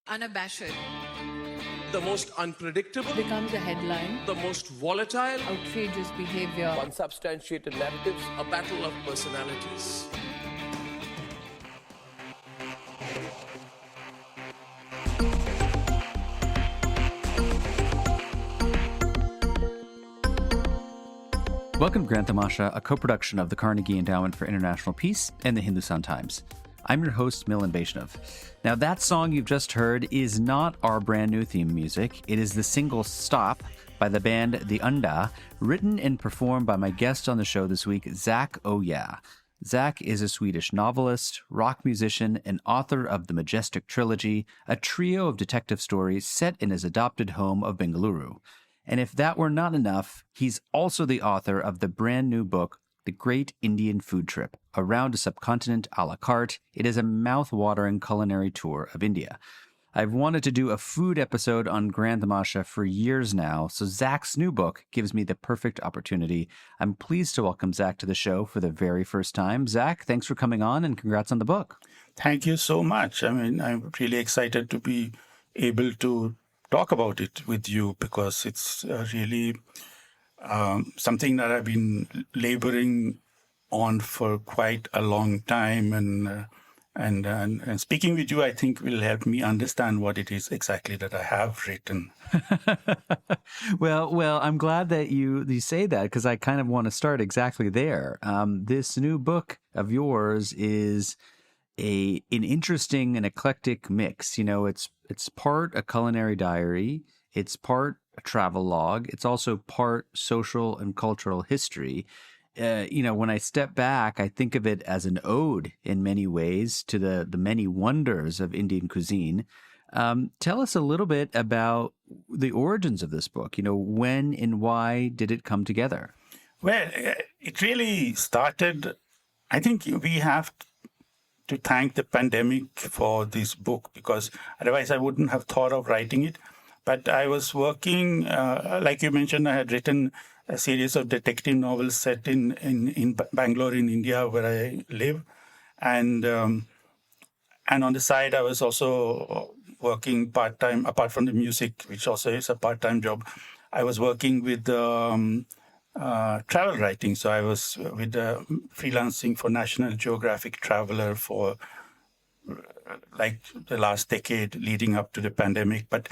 unabashed, the most unpredictable, becomes a headline, the most volatile, outrageous behavior, unsubstantiated narratives, a battle of personalities. Welcome to Grand Tamasha, a co-production of the Carnegie Endowment for International Peace and the Hindustan Times. I'm your host, Milan Vaishnav. Now, that song you've just heard is not our brand new theme music. It is the single Stop by the band The Unda, written and performed by my guest on the show this week, Zach Oh Yeah. Zach is a Swedish novelist, rock musician, and author of the Majestic Trilogy, a trio of detective stories set in his adopted home of Bengaluru. And if that were not enough, he's also the author of the brand new book, The Great Indian Food Trip, Around a Subcontinent a la carte. It is a mouth-watering culinary tour of India. I've wanted to do a food episode on Grand Tamasha for years now, so Zach's new book gives me the perfect opportunity. I'm pleased to welcome Zach to the show for the very first time. Zach, thanks for coming on and congrats on the book. Thank you so much. I mean, I'm really excited to be able to talk about it with you because it's really something that I've been laboring on for quite a long time, and speaking with you, I think will help me understand what it is exactly that I have written. Well, I'm glad that you say that because I kind of want to start exactly there. This new book of yours is an interesting and eclectic mix. You know, it's part a culinary diary, it's part a travel log, it's also part social and cultural history. When I step back, I think of it as an ode in many ways to the many wonders of Indian cuisine. Tell us a little bit about the origins of this book. You know, when and why did it come together? Well, it really started, I think we have to thank the pandemic for this book because otherwise I wouldn't have thought of writing it. But I was working, like you mentioned, I had written a series of detective novels set in Bangalore in India where I live. And on the side, I was also working part-time, apart from the music, which also is a part-time job. I was working with travel writing. So I was with freelancing for National Geographic Traveler for like the last decade leading up to the pandemic. But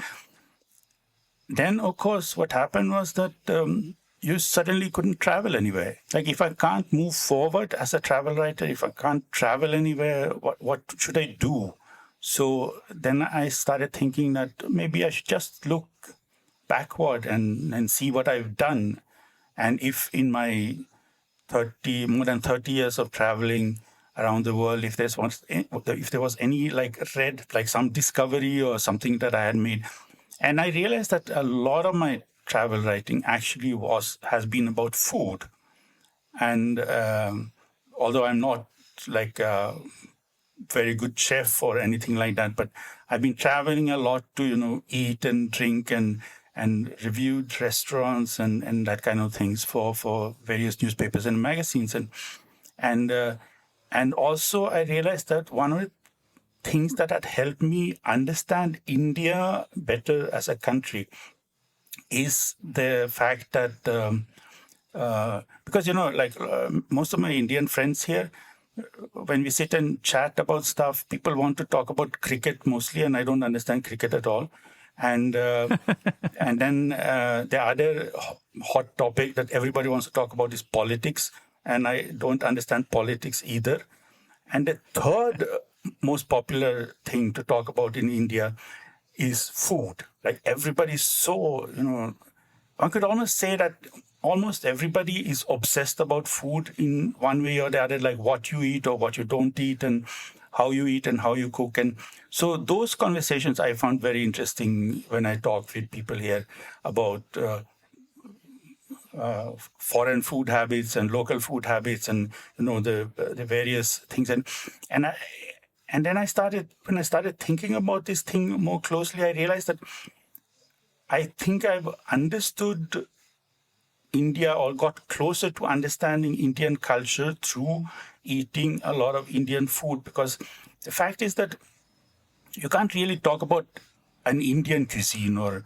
then, of course, what happened was that you suddenly couldn't travel anywhere. Like if I can't move forward as a travel writer, if I can't travel anywhere, what should I do? So then I started thinking that maybe I should just look backward and see what I've done. And if in my more than 30 years of traveling around the world, if there was any like some discovery or something that I had made. And I realized that a lot of my travel writing actually has been about food. And although I'm not like a very good chef or anything like that, but I've been traveling a lot to, eat and drink and reviewed restaurants and that kind of things for various newspapers and magazines. And also I realized that one of the things that had helped me understand India better as a country is the fact that because most of my Indian friends here, when we sit and chat about stuff, people want to talk about cricket mostly, and I don't understand cricket at all. And and then the other hot topic that everybody wants to talk about is politics, and I don't understand politics either. And the third most popular thing to talk about in India is food. Like everybody's so, one could almost say that almost everybody is obsessed about food in one way or the other, like what you eat or what you don't eat and how you eat and how you cook. And so those conversations I found very interesting when I talked with people here about foreign food habits and local food habits and, the various things. And then when I started thinking about this thing more closely, I realized that I think I've understood India or got closer to understanding Indian culture through eating a lot of Indian food. Because the fact is that you can't really talk about an Indian cuisine or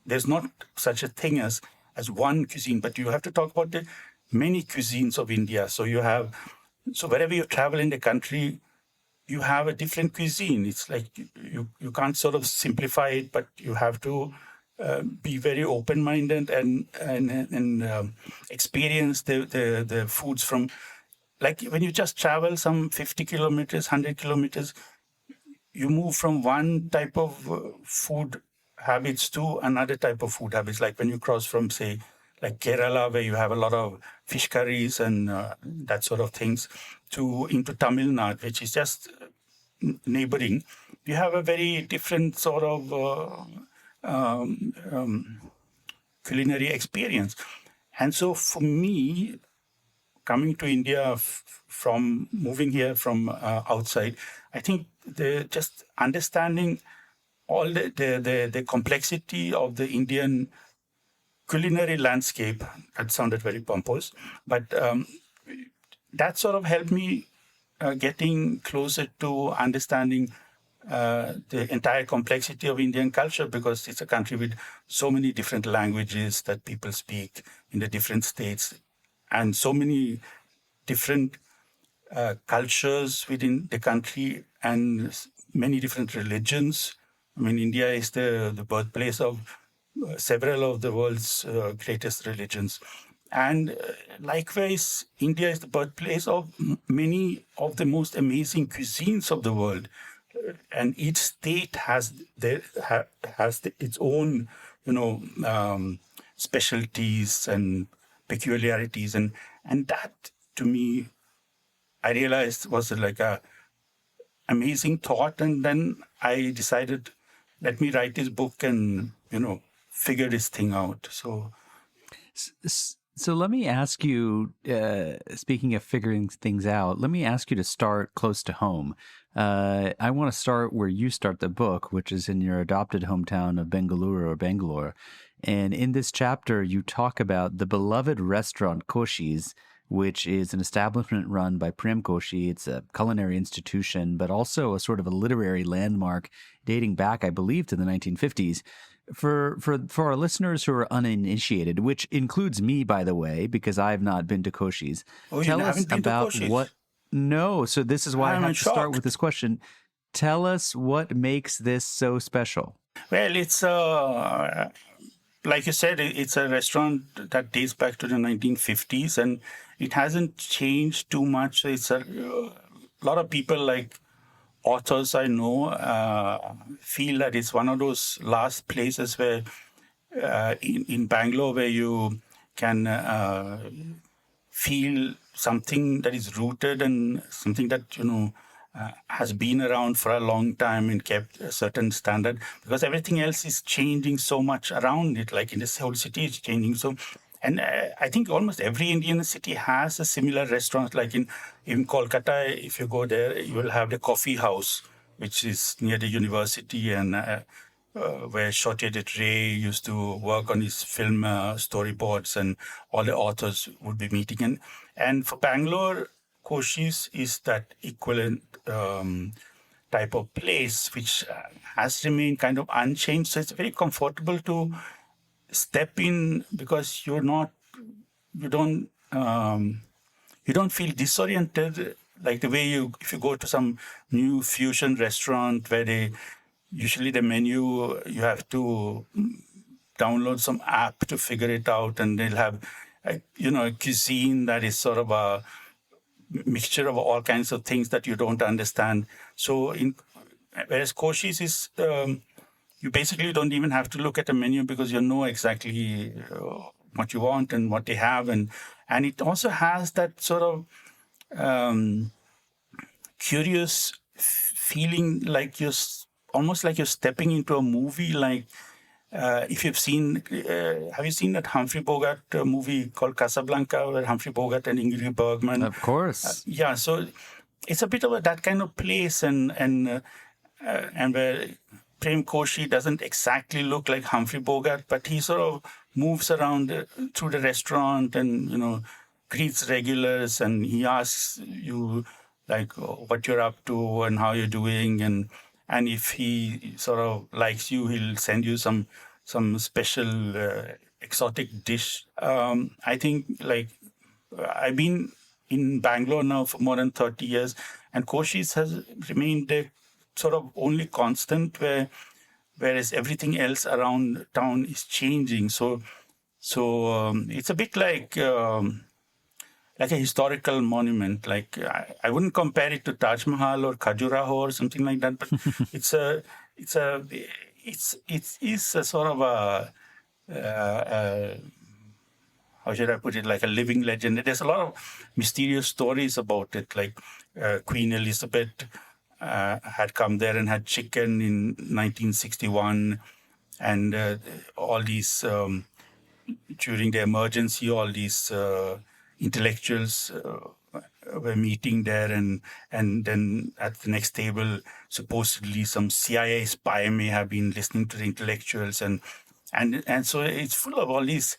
there's not such a thing as one cuisine, but you have to talk about the many cuisines of India. So wherever you travel in the country, you have a different cuisine. It's like you can't sort of simplify it, but you have to be very open-minded and experience the foods from, like when you just travel some 50 kilometers, 100 kilometers, you move from one type of food habits to another type of food habits. Like when you cross from, say, like Kerala, where you have a lot of fish curries and that sort of things, into Tamil Nadu, which is just neighboring, you have a very different sort of culinary experience. And so for me, coming to India from moving here from outside, I think just understanding all the complexity of the Indian culinary landscape, that sounded very pompous, but that sort of helped me getting closer to understanding the entire complexity of Indian culture, because it's a country with so many different languages that people speak in the different states, and so many different cultures within the country, and many different religions. I mean, India is the birthplace of several of the world's greatest religions. And likewise, India is the birthplace of many of the most amazing cuisines of the world. And each state has its own, specialties and peculiarities. And that, to me, I realized was like a amazing thought. And then I decided, let me write this book and, figure this thing out. So let me ask you, speaking of figuring things out, let me ask you to start close to home. I want to start where you start the book, which is in your adopted hometown of Bengaluru or Bangalore. And in this chapter, you talk about the beloved restaurant Koshy's, which is an establishment run by Prem Koshy. It's a culinary institution, but also a sort of a literary landmark dating back, I believe, to the 1950s. For our listeners who are uninitiated, which includes me, by the way, because I've not been to Koshy's, tell us about what... No, so this is why I have to start with this question. Tell us what makes this so special. Well, it's like you said, it's a restaurant that dates back to the 1950s, and it hasn't changed too much. It's a lot of people, like authors I know, feel that it's one of those last places where in Bangalore where you can feel something that is rooted and something that has been around for a long time and kept a certain standard, because everything else is changing so much around it. Like in this whole city, it's changing. So, and I think almost every Indian city has a similar restaurant. Like in Kolkata, if you go there, you will have the Coffee House, which is near the university, and where Satyajit Ray used to work on his film storyboards, and all the authors would be meeting. And for Bangalore, Koshy's is that equivalent type of place, which has remained kind of unchanged. So it's very comfortable to step in, because you don't feel disoriented like the way if you go to some new fusion restaurant where usually the menu, you have to download some app to figure it out, and they'll have a cuisine that is sort of a mixture of all kinds of things that you don't understand. So whereas Koshy's is, you basically don't even have to look at a menu, because you know exactly what you want and what they have. And it also has that sort of curious feeling, like almost like you're stepping into a movie. Like if you've seen, have you seen that Humphrey Bogart movie called Casablanca, where Humphrey Bogart and Ingrid Bergman? Of course. Yeah, so it's a bit of that kind of place, and where Prem Koshy doesn't exactly look like Humphrey Bogart, but he sort of moves around through the restaurant and greets regulars, and he asks you like what you're up to and how you're doing, and if he sort of likes you, he'll send you some special exotic dish. I think like I've been in Bangalore now for more than 30 years, and Koshi's has remained a sort of only constant, whereas everything else around town is changing. So it's a bit like a historical monument. Like I wouldn't compare it to Taj Mahal or Khajuraho or something like that, but it's a sort of a how should I put it, like a living legend. There's a lot of mysterious stories about it, like Queen Elizabeth had come there and had chicken in 1961, and all these, during the emergency, all these intellectuals were meeting there, and then at the next table, supposedly some CIA spy may have been listening to the intellectuals, and so it's full of all these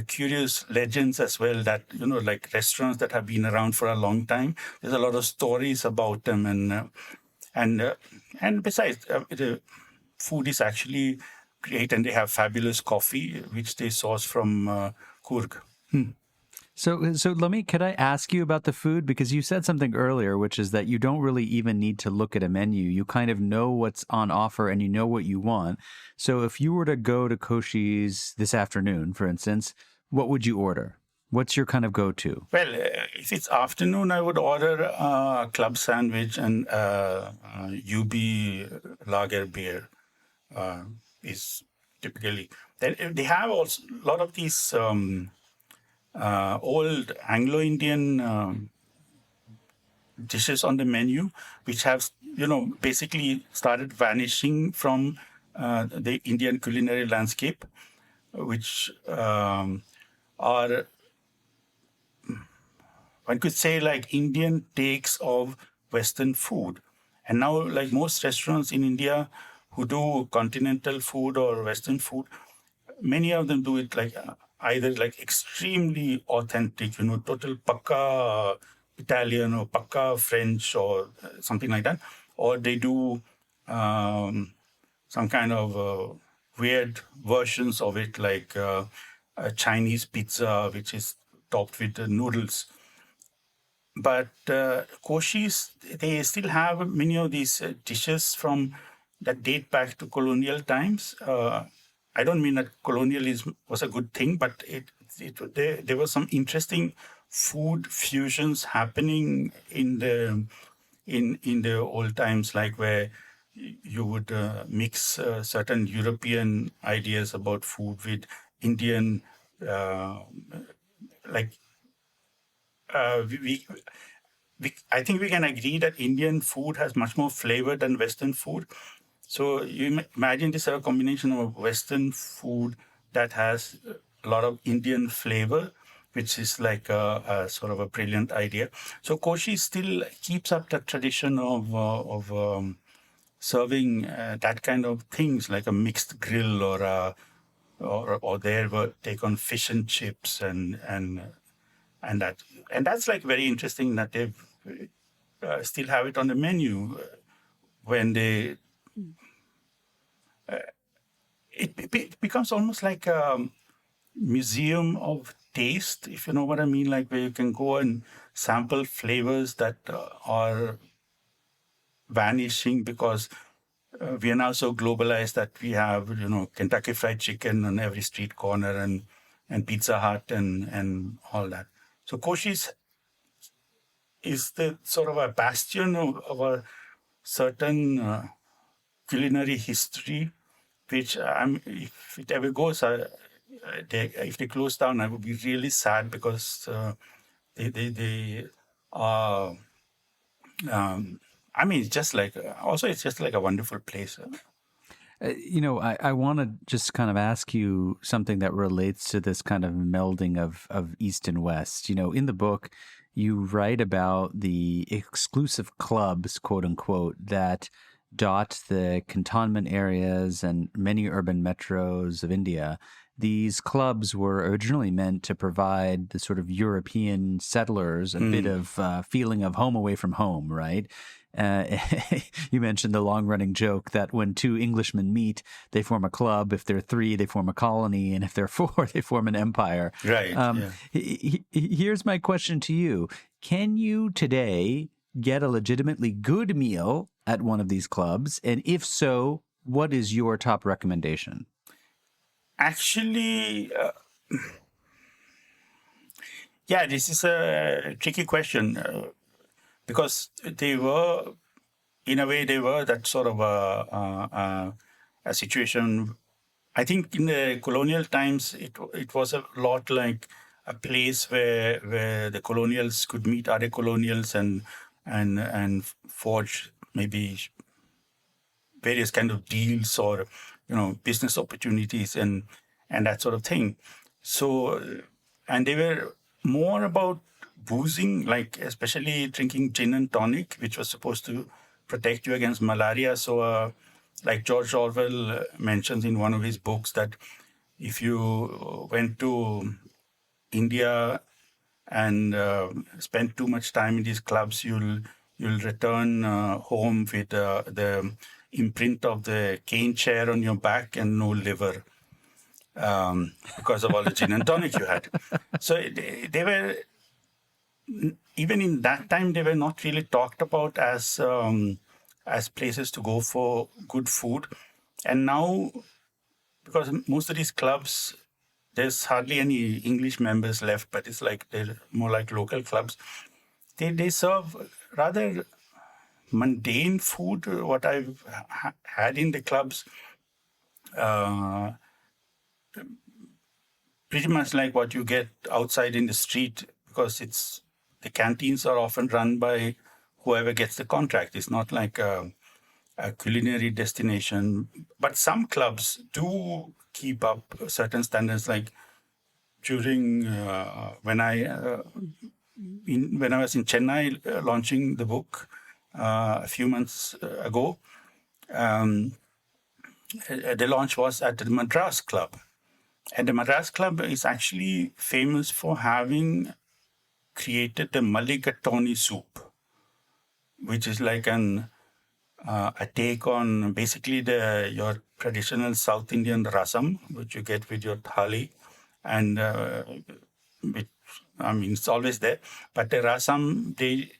curious legends as well, that, you know, like restaurants that have been around for a long time. There's a lot of stories about them, and besides, the food is actually great, and they have fabulous coffee, which they source from Coorg. So could I ask you about the food? Because you said something earlier, which is that you don't really even need to look at a menu. You kind of know what's on offer and you know what you want. So if you were to go to Koshy's this afternoon, for instance, what would you order? What's your kind of go-to? Well, if it's afternoon, I would order a club sandwich and UB lager beer is typically. They have also a lot of these old Anglo-Indian dishes on the menu, which have, you know, basically started vanishing from the Indian culinary landscape, which are, one could say, like Indian takes of Western food. And now, like most restaurants in India who do continental food or Western food, many of them do it like either like extremely authentic, you know, total pakka Italian or pakka French or something like that, or they do some kind of weird versions of it, like a Chinese pizza, which is topped with noodles. But Koshy's, they still have many of these dishes from that date back to colonial times. I don't mean that colonialism was a good thing, but there were some interesting food fusions happening in the old times, like where you would mix certain European ideas about food with Indian, I think we can agree that Indian food has much more flavor than Western food. So you imagine this a combination of Western food that has a lot of Indian flavor, which is like a sort of a brilliant idea. So Koshy still keeps up the tradition of serving that kind of things, like a mixed grill or they will take on fish and chips and that's like very interesting that they still have it on the menu when they. It becomes almost like a museum of taste, if you know what I mean, like where you can go and sample flavors that are vanishing because we are now so globalized that we have, you know, Kentucky Fried Chicken on every street corner and Pizza Hut and all that. So Koshy's is the sort of a bastion of a certain culinary history, which if it ever goes, if they close down, I would be really sad because they are. I mean, it's just like a wonderful place. I want to just kind of ask you something that relates to this kind of melding of East and West. You know, in the book, you write about the exclusive clubs, quote unquote, that dot the cantonment areas and many urban metros of India. these clubs were originally meant to provide the sort of European settlers a bit of feeling of home away from home, right? You mentioned the long-running joke that when two Englishmen meet, they form a club. If they're three, they form a colony, and if they're four, they form an empire. Right. Here's my question to you: can you today get a legitimately good meal at one of these clubs? And if so, what is your top recommendation? Actually, this is a tricky question because they were, in a way, that sort of a situation. I think in the colonial times, it was a lot like a place where the colonials could meet other colonials and forge maybe various kind of deals or business opportunities and that sort of thing. So, and they were more about boozing, like especially drinking gin and tonic, which was supposed to protect you against malaria. So, like George Orwell mentions in one of his books that if you went to India and spent too much time in these clubs, you'll return home with the imprint of the cane chair on your back and no liver because of all the gin and tonic you had. So they were, even in that time, they were not really talked about as places to go for good food. And now, because most of these clubs, there's hardly any English members left, but it's like they're more like local clubs. They serve rather mundane food. What I've had in the clubs, pretty much like what you get outside in the street, because the canteens are often run by whoever gets the contract. It's not like a culinary destination. But some clubs do keep up certain standards. Like during when I was in Chennai launching the book a few months ago, the launch was at the Madras Club. And the Madras Club is actually famous for having created the mulligatawny soup, which is like a take on basically your traditional South Indian rasam, which you get with your thali, and it's always there. But the rasam, they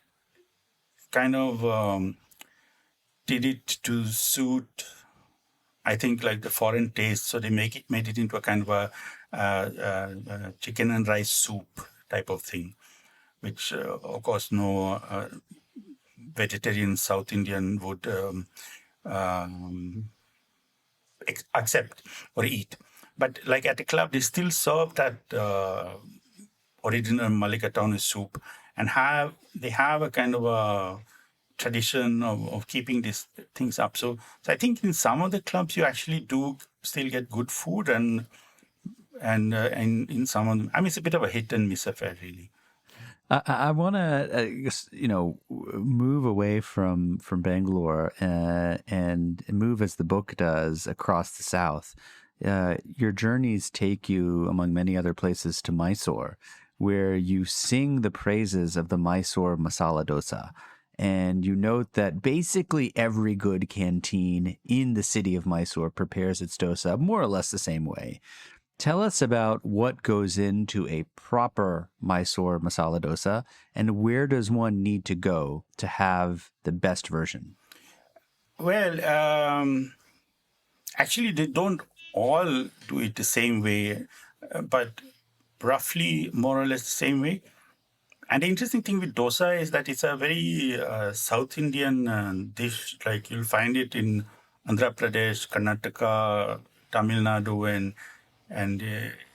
kind of did it to suit, I think, like the foreign taste. So they made it into a kind of a chicken and rice soup type of thing, which of course no vegetarian South Indian would accept or eat. But like at the club, they still serve that original mulligatawny soup, and they have a kind of a tradition of keeping these things up. So I think in some of the clubs you actually do still get good food, and in some of them, it's a bit of a hit and miss affair, really. I want to, move away from Bangalore and move, as the book does, across the south. Your journeys take you, among many other places, to Mysore, where you sing the praises of the Mysore masala dosa. And you note that basically every good canteen in the city of Mysore prepares its dosa more or less the same way. Tell us about what goes into a proper Mysore masala dosa, and where does one need to go to have the best version? Well, actually, they don't all do it the same way, but roughly more or less the same way. And the interesting thing with dosa is that it's a very South Indian dish. Like you'll find it in Andhra Pradesh, Karnataka, Tamil Nadu, and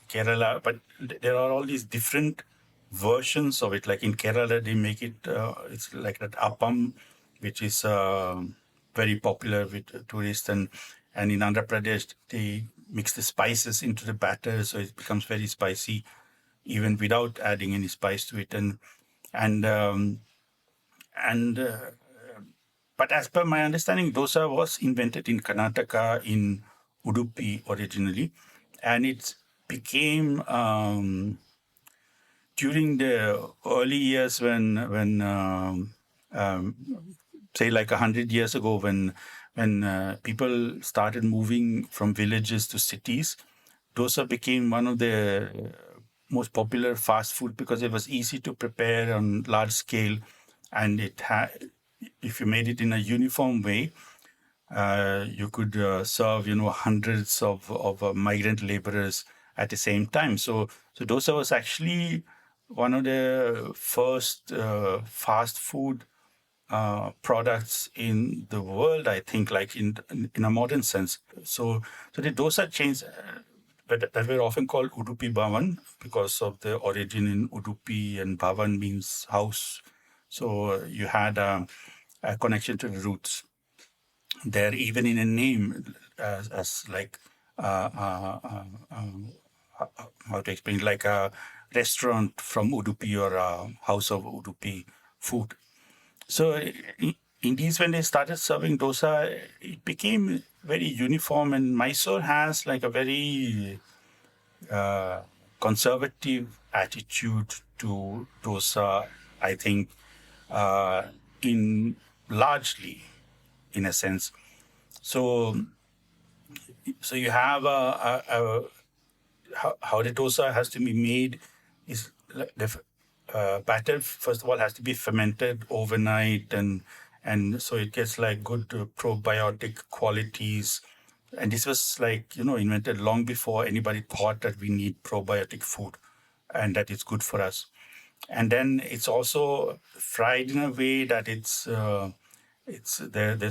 Kerala. But there are all these different versions of it. Like in Kerala, they make it, it's like that appam, which is very popular with tourists. And in Andhra Pradesh, they mix the spices into the batter, so it becomes very spicy, even without adding any spice to it. But as per my understanding, dosa was invented in Karnataka, in Udupi originally, and it's became during the early years when say like 100 years ago when people started moving from villages to cities, dosa became one of the most popular fast food because it was easy to prepare on large scale, and if you made it in a uniform way, you could serve hundreds of migrant laborers at the same time. So dosa was actually one of the first fast food products in the world, I think, like in a modern sense. So the dosa chains that were often called Udupi Bhavan because of the origin in Udupi, and Bhavan means house. So you had a connection to the roots there, even in a name, as like how to explain, like a restaurant from Udupi or a house of Udupi food. So Indians, when they started serving dosa, it became very uniform, and Mysore has like a very conservative attitude to dosa, I think, in largely, in a sense. So you have how the dosa has to be made is like the batter, first of all, has to be fermented overnight, and so it gets like good probiotic qualities. And this was like invented long before anybody thought that we need probiotic food and that it's good for us. And then it's also fried in a way that the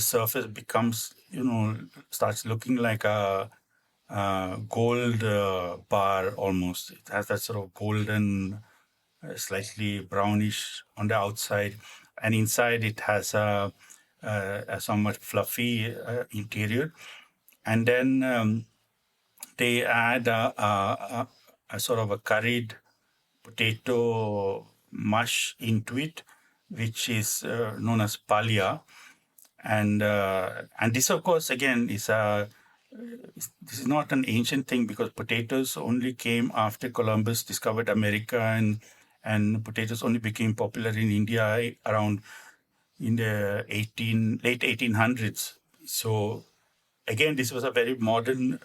surface becomes starts looking like a gold bar almost. It has that sort of golden, slightly brownish on the outside, and inside it has a somewhat fluffy interior. And then they add a sort of a curried potato mush into it, which is known as palia. And this, of course, again, this is not an ancient thing because potatoes only came after Columbus discovered America, and potatoes only became popular in India around in the late 1800s. So again, this was a very modern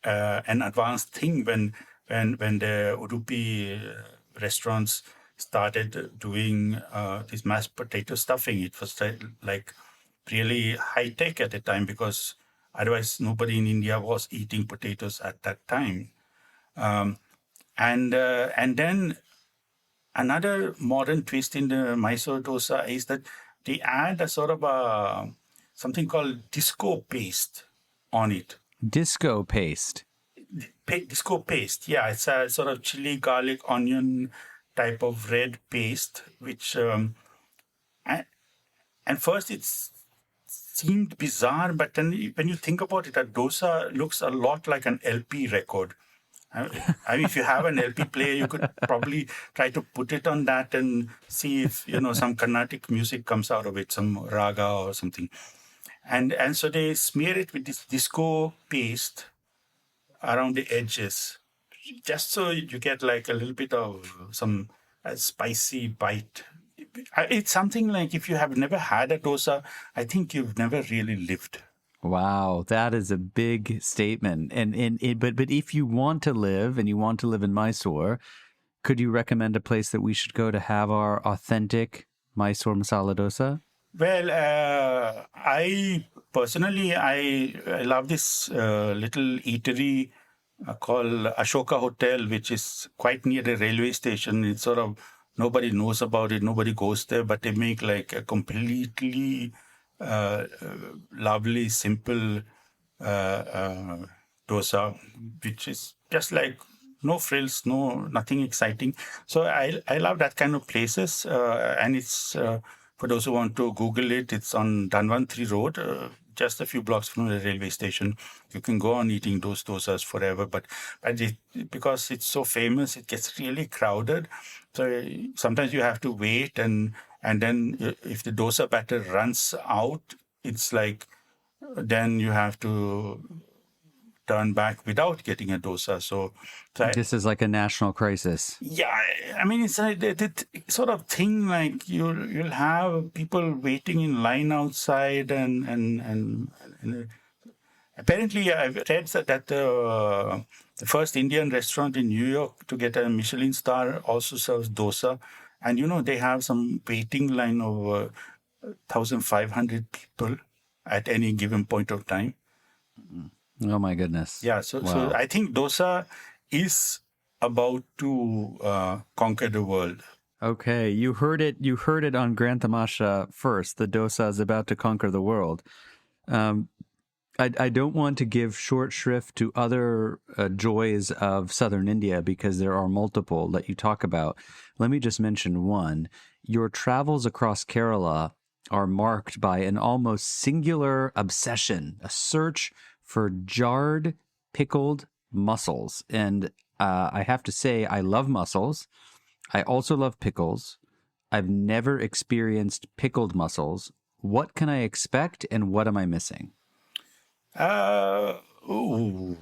and advanced thing when the Udupi restaurants started doing this mashed potato stuffing. It was like really high tech at the time because otherwise nobody in India was eating potatoes at that time. And then another modern twist in the Mysore dosa is that they add a sort of something called disco paste on it. Disco paste. Disco paste, yeah, it's a sort of chili, garlic, onion type of red paste, which and first it seemed bizarre, but then when you think about it, a dosa looks a lot like an LP record. I mean, if you have an LP player, you could probably try to put it on that and see if some Carnatic music comes out of it, some raga or something. And so they smear it with this disco paste around the edges, just so you get like a little bit of some spicy bite. It's something like if you have never had a dosa, I think you've never really lived. Wow, that is a big statement. But if you want to live and you want to live in Mysore, could you recommend a place that we should go to have our authentic Mysore masala dosa? Well, I personally love this little eatery called Ashoka Hotel, which is quite near the railway station. It's sort of nobody knows about it, nobody goes there, but they make like a completely lovely, simple dosa, which is just like no frills, nothing exciting. So I love that kind of places, and it's for those who want to Google it, it's on Dhanvantri Road, just a few blocks from the railway station. You can go on eating those dosas forever, but because it's so famous, it gets really crowded. So sometimes you have to wait, and then if the dosa batter runs out, it's like then you have to turn back without getting a dosa. So This is like a national crisis. yeah, I mean, it's a sort of thing like you'll have people waiting in line outside, and apparently I've read that the first Indian restaurant in New York to get a Michelin star also serves dosa, and they have some waiting line of 1,500 people at any given point of time. Oh my goodness. Yeah, so Wow. I think dosa is about to conquer the world. Okay, you heard it. You heard it on Grand Tamasha first. The dosa is about to conquer the world. I don't want to give short shrift to other joys of southern India because there are multiple that you talk about. Let me just mention one. Your travels across Kerala are marked by an almost singular obsession, a search for jarred, pickled mussels. And I have to say, I love mussels. I also love pickles. I've never experienced pickled mussels. What can I expect and what am I missing? Ooh,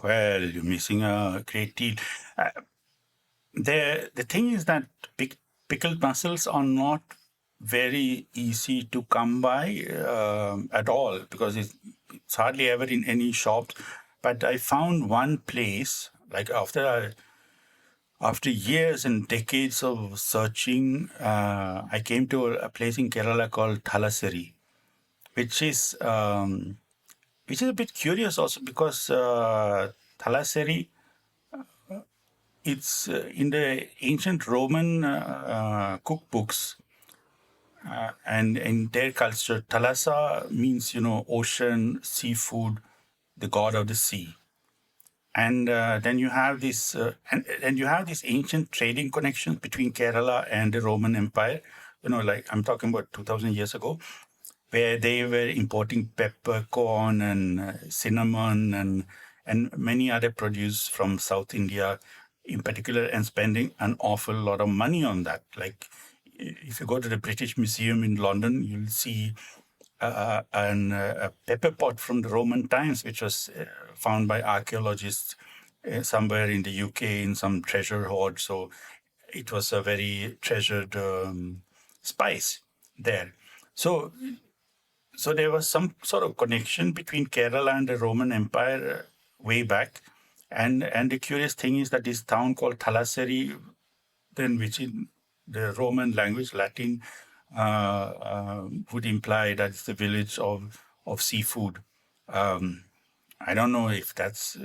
well, you're missing a great deal. The thing is that pickled mussels are not very easy to come by at all because it's hardly ever in any shops. But I found one place, like after years and decades of searching, I came to a place in Kerala called Thalassery, which is a bit curious also because Thalassery, it's in the ancient Roman cookbooks, and in their culture, Thalassa means ocean, seafood, the god of the sea. And then you have this, and you have these ancient trading connections between Kerala and the Roman Empire. Like I'm talking about 2,000 years ago, where they were importing peppercorn and cinnamon and many other produce from South India, in particular, and spending an awful lot of money on that. Like if you go to the British Museum in London, you'll see a pepper pot from the Roman times, which was found by archaeologists somewhere in the UK in some treasure hoard. So it was a very treasured spice there. So there was some sort of connection between Kerala and the Roman Empire way back. And the curious thing is that this town called Thalassery, then which in the Roman language, Latin, would imply that it's the village of seafood. I don't know if that's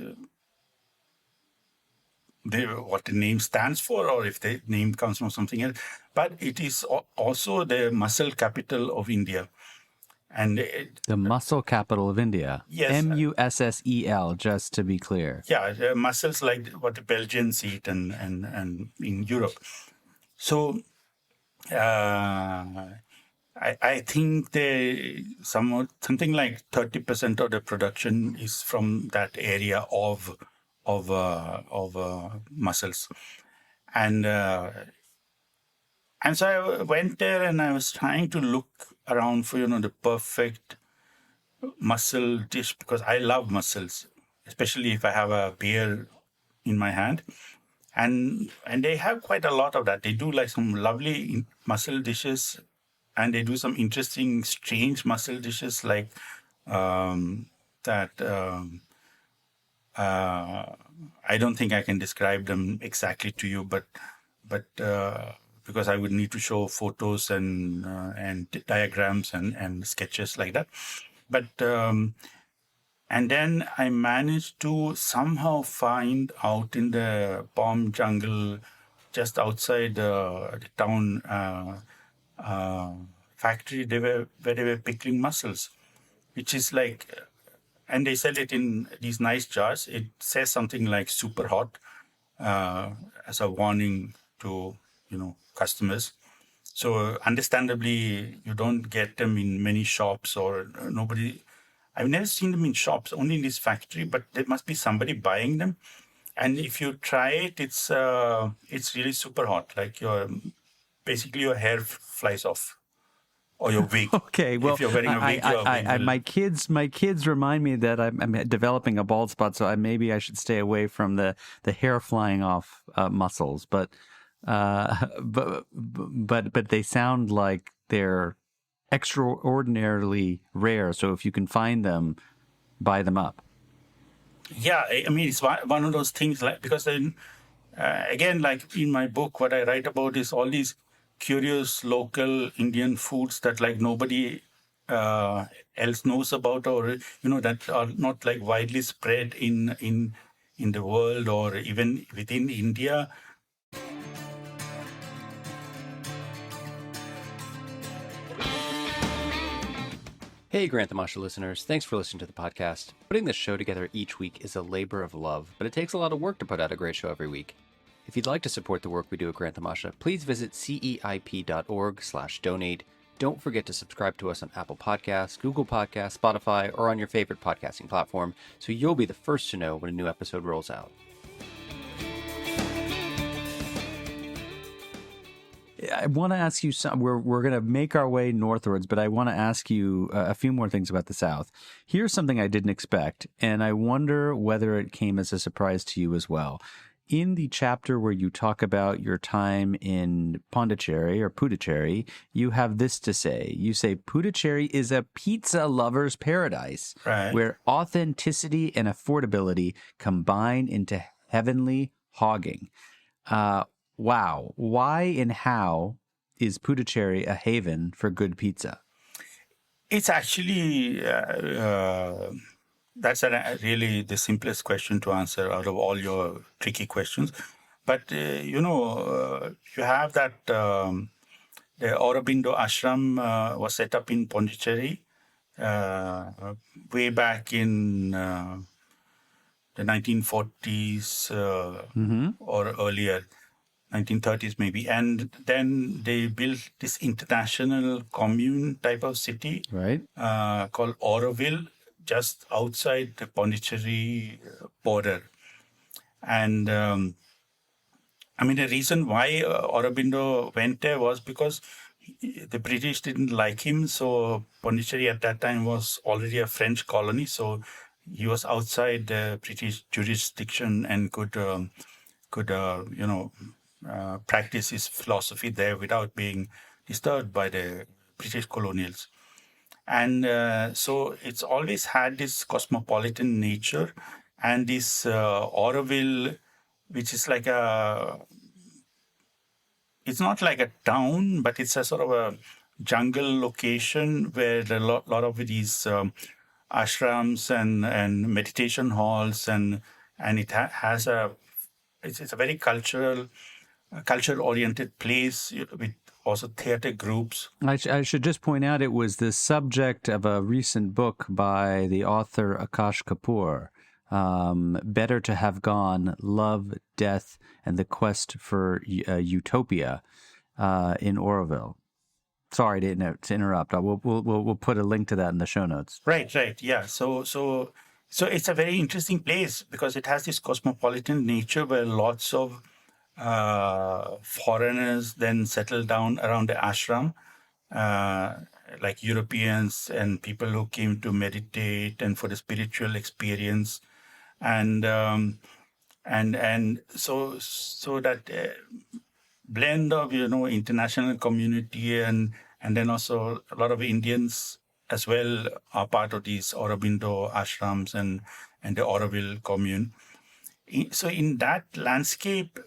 what the name stands for or if the name comes from something else, but it is also the mussel capital of India. And the mussel capital of India. Yes. Mussel, just to be clear. Yeah, mussels like what the Belgians eat and in Europe. So I think something like 30% of the production is from that area of mussels, and so I went there and I was trying to look around for the perfect mussel dish because I love mussels, especially if I have a beer in my hand. And they have quite a lot of that. They do like some lovely mussel dishes, and they do some interesting, strange mussel dishes like that. I don't think I can describe them exactly to you, but because I would need to show photos and diagrams and sketches like that. But and then I managed to somehow find out in the palm jungle, just outside the town factory, where they were pickling mussels, which is like, and they sell it in these nice jars. It says something like super hot as a warning to customers. So understandably, you don't get them in many shops or nobody. I've never seen them in shops, only in this factory, but there must be somebody buying them. And if you try it, it's really super hot. Like basically your hair flies off or your wig. Okay, well, if you're wearing a wig, your wig will... my kids remind me that I'm developing a bald spot, so maybe I should stay away from the hair flying off muscles. But they sound like they're extraordinarily rare. So if you can find them, buy them up. Yeah, I mean, it's one of those things, like, because then, again, like in my book, what I write about is all these curious local Indian foods that like nobody else knows about, or that are not like widely spread in the world or even within India. Hey, Grant the Masha listeners. Thanks for listening to the podcast. Putting this show together each week is a labor of love, but it takes a lot of work to put out a great show every week. If you'd like to support the work we do at Grant the Masha, please visit ceip.org/donate. Don't forget to subscribe to us on Apple Podcasts, Google Podcasts, Spotify, or on your favorite podcasting platform, so you'll be the first to know when a new episode rolls out. I want to ask you some. We're going to make our way northwards, but I want to ask you a few more things about the South. Here's something I didn't expect, and I wonder whether it came as a surprise to you as well. In the chapter where you talk about your time in Puducherry, you have this to say. You say Puducherry is a pizza lover's paradise, right, where authenticity and affordability combine into heavenly hogging. Wow. Why and how is Puducherry a haven for good pizza? It's actually, that's really the simplest question to answer out of all your tricky questions. But, you have that, the Aurobindo Ashram was set up in Puducherry way back in the 1940s or earlier. 1930s maybe, and then they built this international commune type of city, right, called Auroville, just outside the Pondicherry border. And the reason why Aurobindo went there was because the British didn't like him. So Pondicherry at that time was already a French colony, so he was outside the British jurisdiction and could practice his philosophy there without being disturbed by the British colonials. And so it's always had this cosmopolitan nature, and this Auroville, which is like it's not like a town, but it's a sort of a jungle location where a lot of these ashrams and meditation halls, and it has it's a very culture-oriented place with also theater groups. I should just point out it was the subject of a recent book by the author Akash Kapoor, Better to Have Gone, Love, Death, and the Quest for Utopia in Auroville. Sorry to interrupt. We'll put a link to that in the show notes. Right, yeah. So it's a very interesting place because it has this cosmopolitan nature where lots of foreigners then settle down around the ashram, like Europeans and people who came to meditate and for the spiritual experience, and so that blend of international community and then also a lot of Indians as well are part of these Aurobindo ashrams and the Auroville commune. So in that landscape,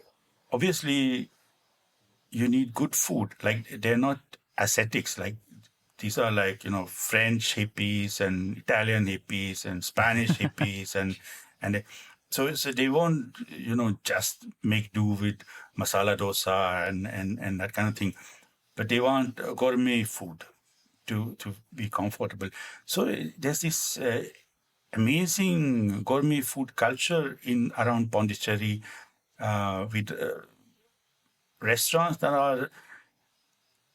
obviously, you need good food. Like, they're not ascetics. Like, these are like, French hippies and Italian hippies and Spanish hippies. And so they won't, just make do with masala dosa and that kind of thing. But they want gourmet food to be comfortable. So there's this amazing gourmet food culture around Pondicherry, with restaurants that are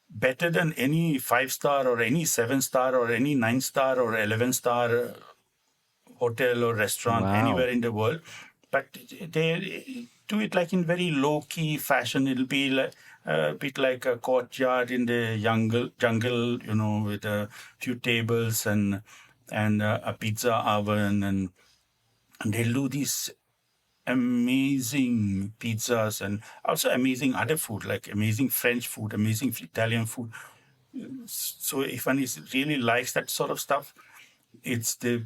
better than any 5-star or any 7-star or any 9-star or 11-star hotel or restaurant anywhere in the world. But they do it like in very low-key fashion. It'll be a bit like a courtyard in the jungle, with a few tables and a pizza oven, and they'll do these amazing pizzas and also amazing other food, like amazing French food, amazing Italian food. So if one really likes that sort of stuff, it's the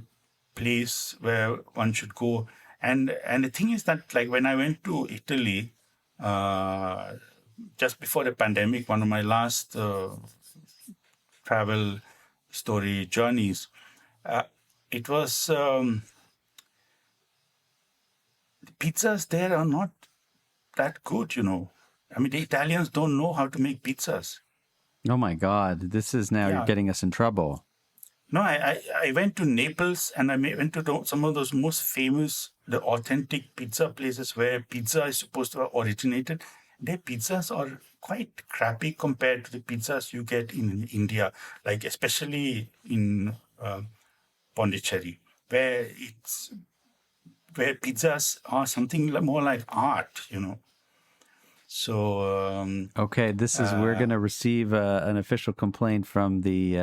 place where one should go. And the thing is that, like, when I went to Italy just before the pandemic, one of my last travel story journeys, it was the pizzas there are not that good. I mean, the Italians don't know how to make pizzas. Oh my God, this is now you're getting us in trouble. No, I went to Naples and I went to some of those most famous, the authentic pizza places where pizza is supposed to have originated. Their pizzas are quite crappy compared to the pizzas you get in India, like especially in Puducherry, where pizzas are something more like art. So okay, this is we're going to receive an official complaint from the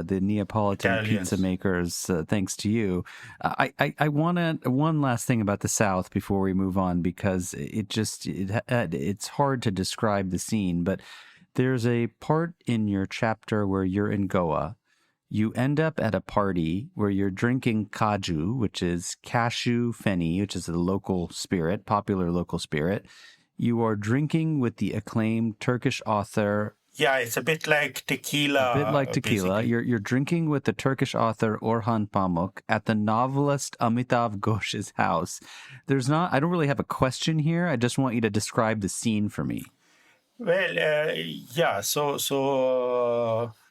Neapolitan Italians. pizza makers, thanks to you. I want one last thing about the South before we move on, because it's hard to describe the scene, but there's a part in your chapter where you're in Goa. You end up at a party where you're drinking caju, which is cashew feni, which is a popular local spirit. You are drinking with the acclaimed Turkish author. Yeah, it's a bit like tequila. A bit like tequila. Basically. You're drinking with the Turkish author Orhan Pamuk at the novelist Amitav Ghosh's house. I don't really have a question here. I just want you to describe the scene for me. Well, yeah. So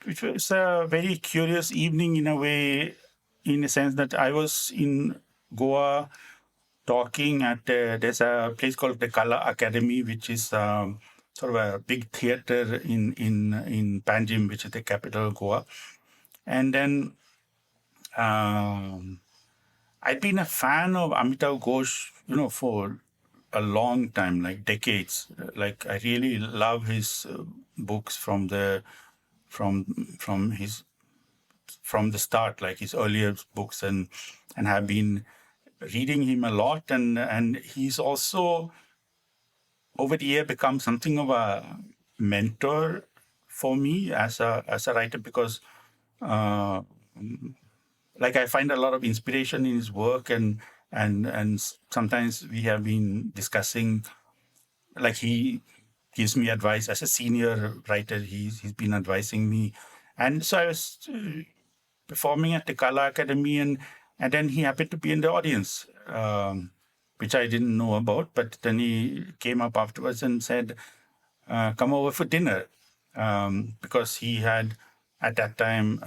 it was a very curious evening in a way, in a sense that I was in Goa talking at there's a place called the Kala Academy, which is sort of a big theater in Panjim, which is the capital of Goa. And then I'd been a fan of Amitav Ghosh, for a long time, like decades. Like I really love his books from the start, like his earlier books, and have been reading him a lot, and he's also over the year become something of a mentor for me as a writer, because like I find a lot of inspiration in his work, and sometimes we have been discussing, like he gives me advice as a senior writer. He's been advising me, and so I was performing at the Kala Academy, and then he happened to be in the audience, which I didn't know about. But then he came up afterwards and said, come over for dinner, because he had, at that time,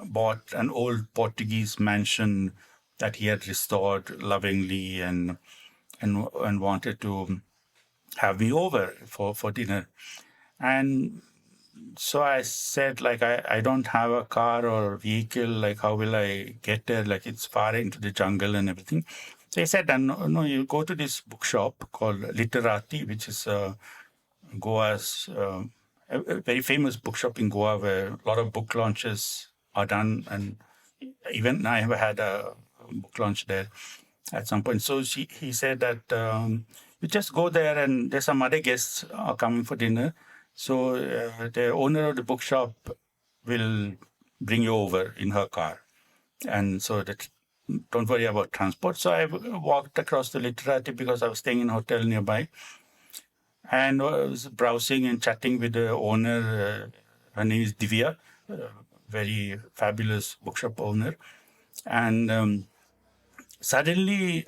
bought an old Portuguese mansion that he had restored lovingly and wanted to have me over for dinner. And so I said, like, I don't have a car or vehicle. Like, how will I get there? Like, it's far into the jungle and everything. So he said, no, you go to this bookshop called Literati, which is Goa's a very famous bookshop in Goa, where a lot of book launches are done. And even I have had a book launch there at some point. So he said that you just go there, and there's some other guests are coming for dinner. So the owner of the bookshop will bring you over in her car. And so that don't worry about transport. So I walked across the Literati because I was staying in a hotel nearby. And I was browsing and chatting with the owner. Her name is Divya, very fabulous bookshop owner. And suddenly,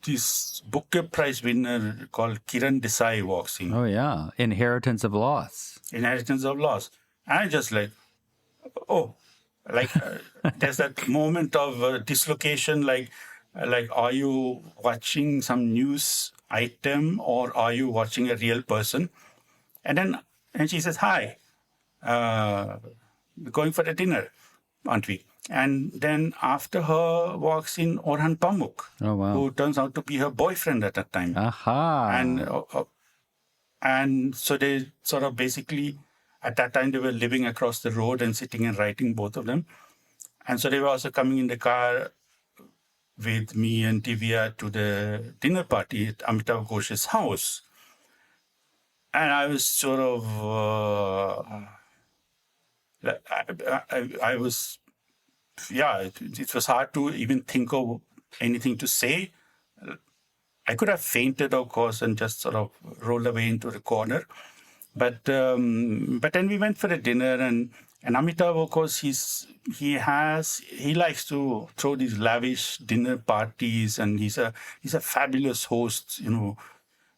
this Booker Prize winner called Kiran Desai walks in. Oh, yeah. Inheritance of Loss. Inheritance of Loss. And I just like, there's that moment of dislocation, like, are you watching some news item or are you watching a real person? And she says, hi, we're going for a dinner, aren't we? And then after her walks in Orhan Pamuk, oh, wow. who turns out to be her boyfriend at that time. Aha. And And so they sort of basically, at that time, they were living across the road and sitting and writing, both of them. And so they were also coming in the car with me and Divya to the dinner party at Amitav Ghosh's house. And I was sort of, I was, it was hard to even think of anything to say. I could have fainted, of course, and just sort of rolled away into the corner. But then we went for a dinner, and Amitav, of course, he likes to throw these lavish dinner parties, and he's a fabulous host. A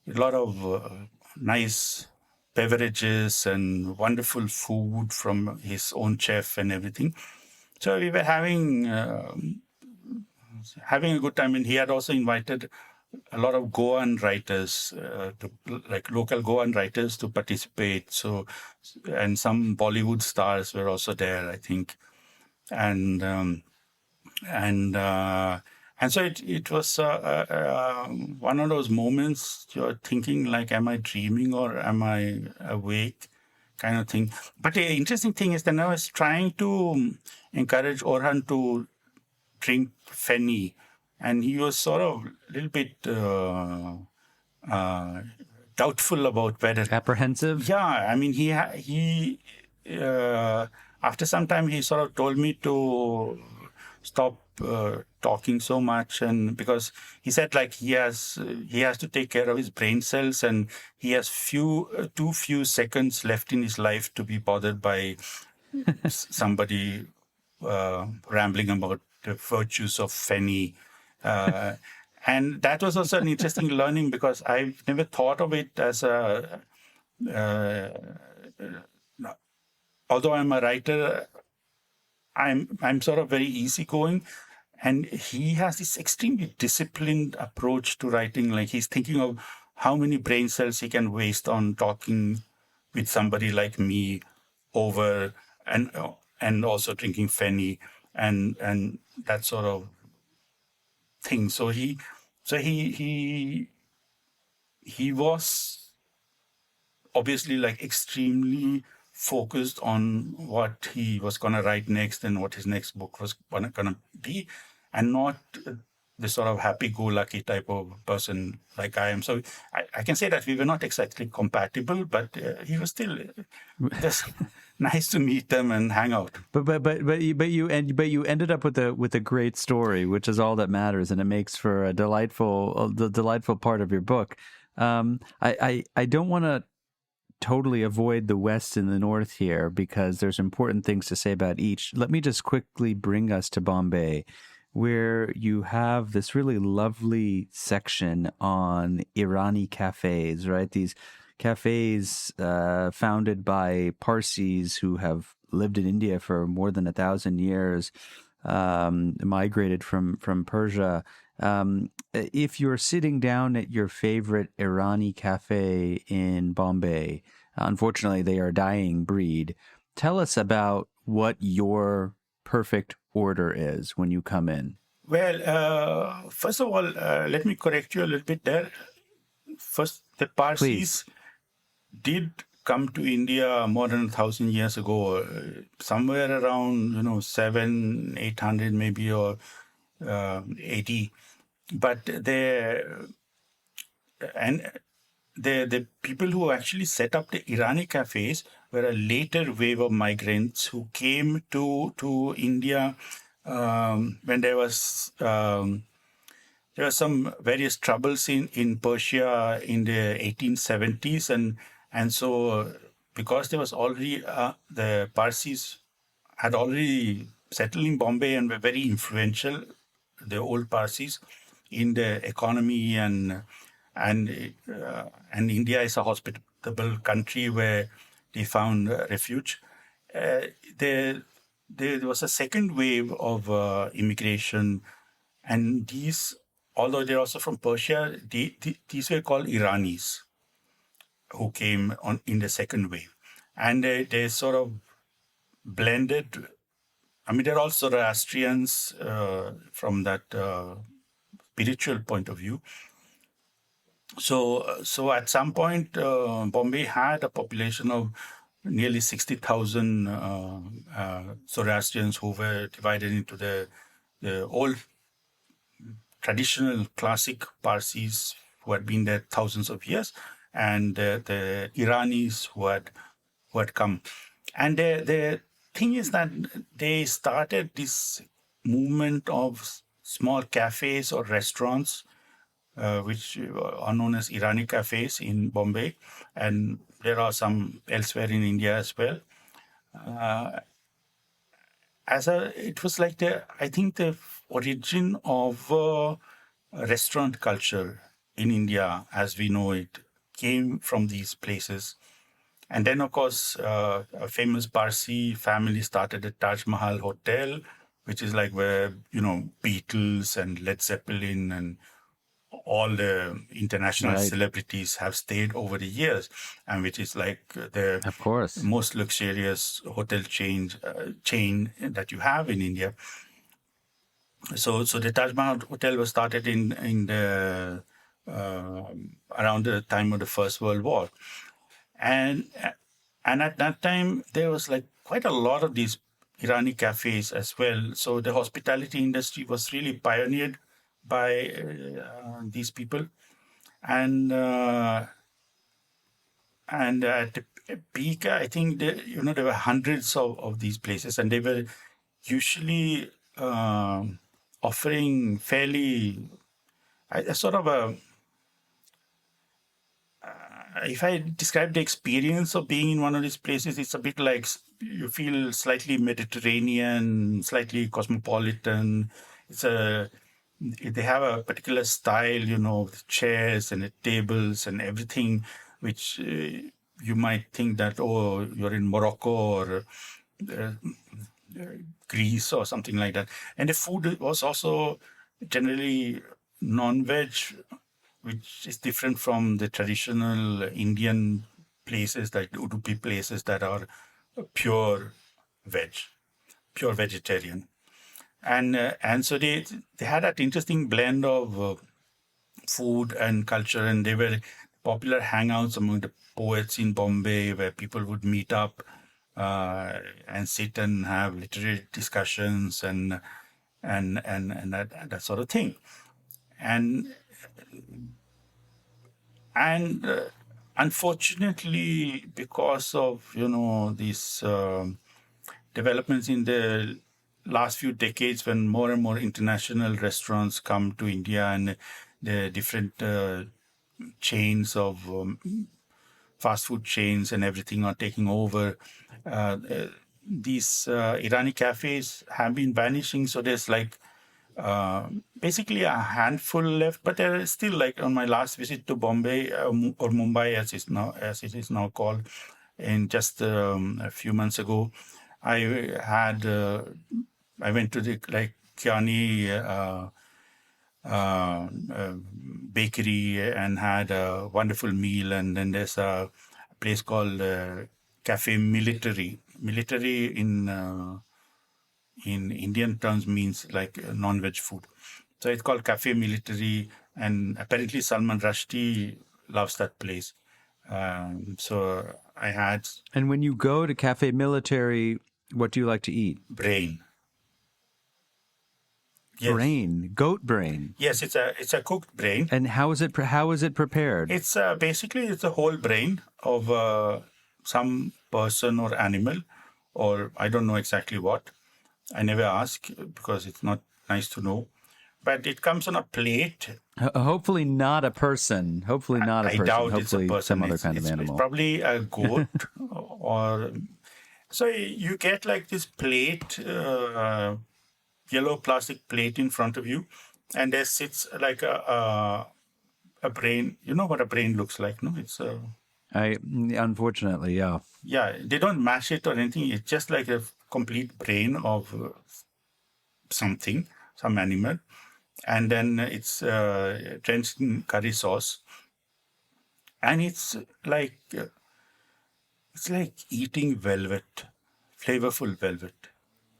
lot of nice beverages and wonderful food from his own chef and everything. So we were having a good time, and he had also invited a lot of Goan writers, local Goan writers, to participate. So, and some Bollywood stars were also there, I think, and so it was one of those moments you're thinking like, am I dreaming or am I awake, kind of thing. But the interesting thing is that I was trying to encourage Orhan to drink Feni. And he was sort of a little bit doubtful about whether... Apprehensive? Yeah, I mean, he after some time, he sort of told me to stop talking so much, and because he said like he has to take care of his brain cells, and he has too few seconds left in his life to be bothered by somebody rambling about the virtues of Feni. And that was also an interesting learning, because I've never thought of it as although I'm a writer, I'm sort of very easygoing, and he has this extremely disciplined approach to writing. Like, he's thinking of how many brain cells he can waste on talking with somebody like me over and also drinking Feni and that sort of thing. So he was obviously like extremely focused on what he was going to write next and what his next book was going to be, and not the sort of happy-go-lucky type of person like I am. So I can say that we were not exactly compatible, but he was still just nice to meet them and hang out. But you ended up with a great story, which is all that matters, and it makes for the delightful part of your book. I don't want to totally avoid the West and the North here, because there's important things to say about each. Let me just quickly bring us to Bombay, where you have this really lovely section on Irani cafes, right? These cafes founded by Parsis who have lived in India for more than 1,000 years, migrated from Persia. If you're sitting down at your favorite Irani cafe in Bombay, unfortunately they are a dying breed. Tell us about what your perfect order is when you come in. Well, first of all, let me correct you a little bit there. First, the Parsis did come to India more than 1,000 years ago, somewhere around 700-800 maybe, or 80. But the people who actually set up the Irani cafes were a later wave of migrants who came to India when there was some various troubles in Persia in the 1870s, and so because there was already the Parsis had already settled in Bombay and were very influential, the old Parsis, in the economy, and India is a hospitable country where they found refuge. There was a second wave of immigration, and these, although they're also from Persia, these were called Iranis, who came in the second wave, and they sort of blended. I mean, they're all Zoroastrians from that spiritual point of view. So at some point, Bombay had a population of nearly 60,000 Zoroastrians who were divided into the old traditional classic Parsis who had been there thousands of years, and the Iranis who had come. And the thing is that they started this movement of small cafes or restaurants, which are known as Irani cafes in Bombay, and there are some elsewhere in India as well. It was like I think the origin of restaurant culture in India, as we know it, came from these places. And then, of course, a famous Parsi family started the Taj Mahal Hotel, which is like where, Beatles and Led Zeppelin and all the international celebrities have stayed over the years, and which is like the Of course. most luxurious hotel chain that you have in India. So the Taj Mahal Hotel was started in the around the time of the First World War, and at that time there was like quite a lot of these Irani cafes as well. So the hospitality industry was really pioneered by these people, and at the peak, I think there were hundreds of these places, and they were usually offering fairly a sort of a. If I describe the experience of being in one of these places, it's a bit like you feel slightly Mediterranean, slightly cosmopolitan. They have a particular style, with chairs and the tables and everything, which you might think that, you're in Morocco or Greece or something like that. And the food was also generally non-veg, which is different from the traditional Indian places, like the Udupi places that are pure vegetarian. And so they had that interesting blend of food and culture, and they were popular hangouts among the poets in Bombay, where people would meet up and sit and have literary discussions and that sort of thing. And unfortunately, because of these developments in the last few decades, when more and more international restaurants come to India and the different chains of fast food chains and everything are taking over, these Irani cafes have been vanishing. So there's like basically a handful left, but there is still, like on my last visit to Bombay or Mumbai, as it is now called, in just a few months ago, I went to the Kiani bakery and had a wonderful meal. And then there's a place called Cafe Military. Military in Indian terms means like non-veg food. So it's called Cafe Military, and apparently Salman Rushdie loves that place. So I had... And when you go to Cafe Military, what do you like to eat? Brain. Yes. Brain, goat brain. Yes, it's a cooked brain. And how is it prepared? It's basically a whole brain of some person or animal, or I don't know exactly what. I never ask because it's not nice to know. But it comes on a plate. Hopefully not a person. I doubt Hopefully it's a person. some other kind of animal. It's probably a goat or... So you get like this plate, yellow plastic plate in front of you, and there sits like a brain. You know what a brain looks like, no? It's unfortunately, yeah. Yeah, they don't mash it or anything. It's just like a complete brain of some animal, and then it's drenched in curry sauce, and it's like eating velvet, flavorful velvet.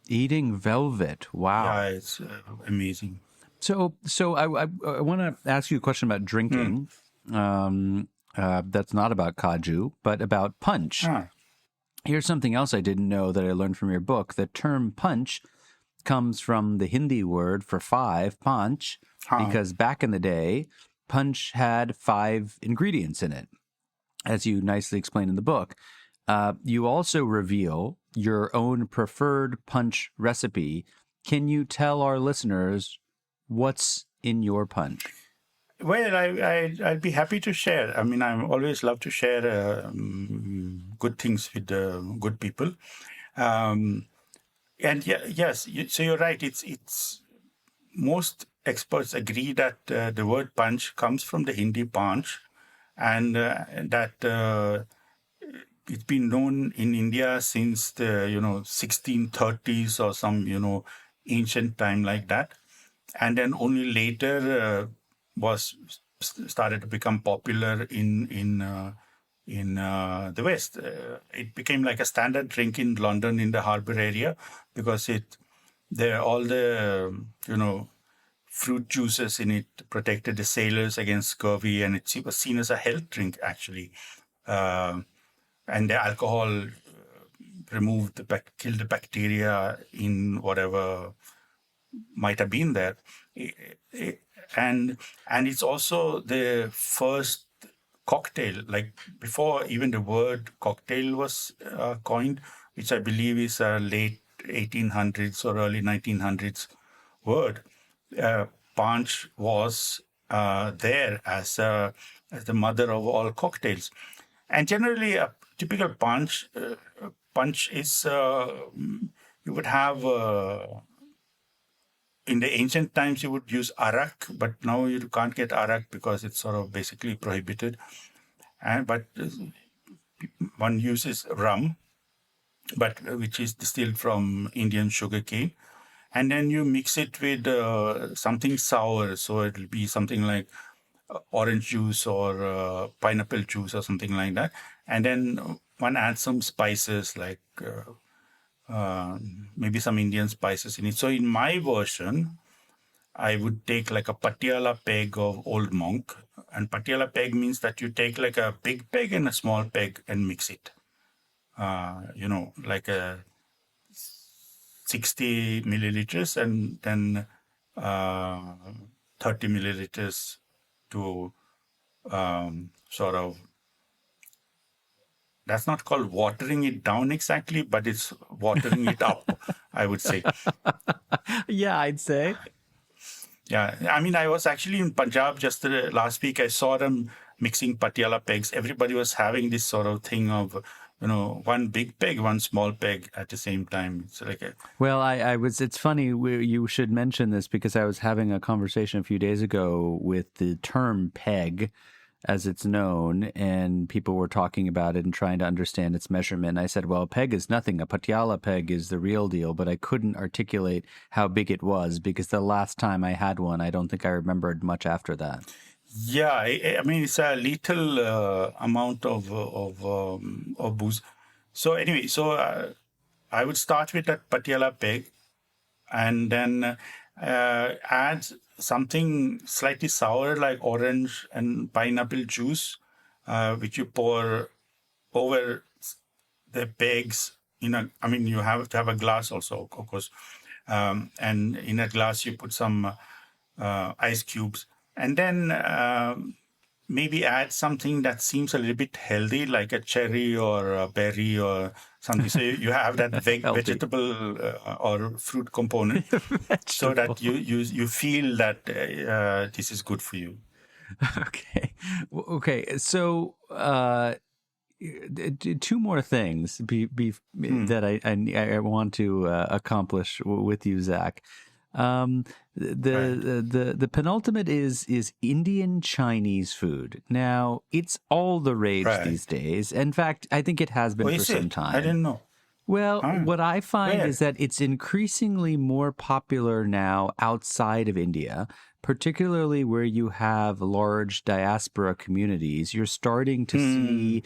Eating velvet. Wow. Yeah, it's amazing. So I want to ask you a question about drinking. that's not about caju, but about punch. Ah, Here's something else I didn't know that I learned from your book. The term punch comes from the Hindi word for five, panch, because back in the day, punch had 5 ingredients in it, as you nicely explain in the book. You also reveal your own preferred punch recipe. Can you tell our listeners what's in your punch? well, I'd be happy to share. I mean, I always love to share good things with good people. And yes, so you're right. It's most experts agree that the word punch comes from the Hindi panch, and that it's been known in India since the 1630s or some ancient time like that, and then only later started to become popular in the West. It became like a standard drink in London in the harbour area because all the fruit juices in it protected the sailors against scurvy, and it was seen as a health drink actually. And the alcohol killed the bacteria in whatever might have been there. And it's also the first cocktail, like before even the word cocktail was coined, which I believe is a late 1800s or early 1900s word. Punch was there as the mother of all cocktails. And generally, a typical punch is you would have in the ancient times you would use arak, but now you can't get arak because it's sort of basically prohibited. But one uses rum, but which is distilled from Indian sugarcane, and then you mix it with something sour. So it'll be something like orange juice or pineapple juice or something like that, and then one adds some spices like maybe some Indian spices in it. So in my version, I would take like a Patiala peg of Old Monk, and Patiala peg means that you take like a big peg and a small peg and mix it. Like a 60 milliliters and then 30 milliliters to sort of, that's not called watering it down exactly, but it's watering it up, I would say. Yeah, I'd say. Yeah, I mean, I was actually in Punjab just last week. I saw them mixing Patiala pegs. Everybody was having this sort of thing of, one big peg, one small peg at the same time. It's like Well, it's funny you should mention this because I was having a conversation a few days ago with the term peg, as it's known, and people were talking about it and trying to understand its measurement. I said, well, a peg is nothing. A Patiala peg is the real deal, but I couldn't articulate how big it was because the last time I had one, I don't think I remembered much after that. Yeah, I mean, it's a lethal amount of booze. So anyway, I would start with that Patiala peg and then add something slightly sour like orange and pineapple juice, which you pour over the pegs. You have to have a glass also, of course. And in a glass, you put some ice cubes. And then maybe add something that seems a little bit healthy, like a cherry or a berry or something. So you have that vegetable or fruit component, so that you feel that this is good for you. Okay. So two more things that I want to accomplish with you, Zach. The penultimate is Indian Chinese food. Now, it's all the rage these days. In fact, I think it has been for some time. I didn't know. Well, what I find is that it's increasingly more popular now outside of India. particularly where you have large diaspora communities, you're starting to see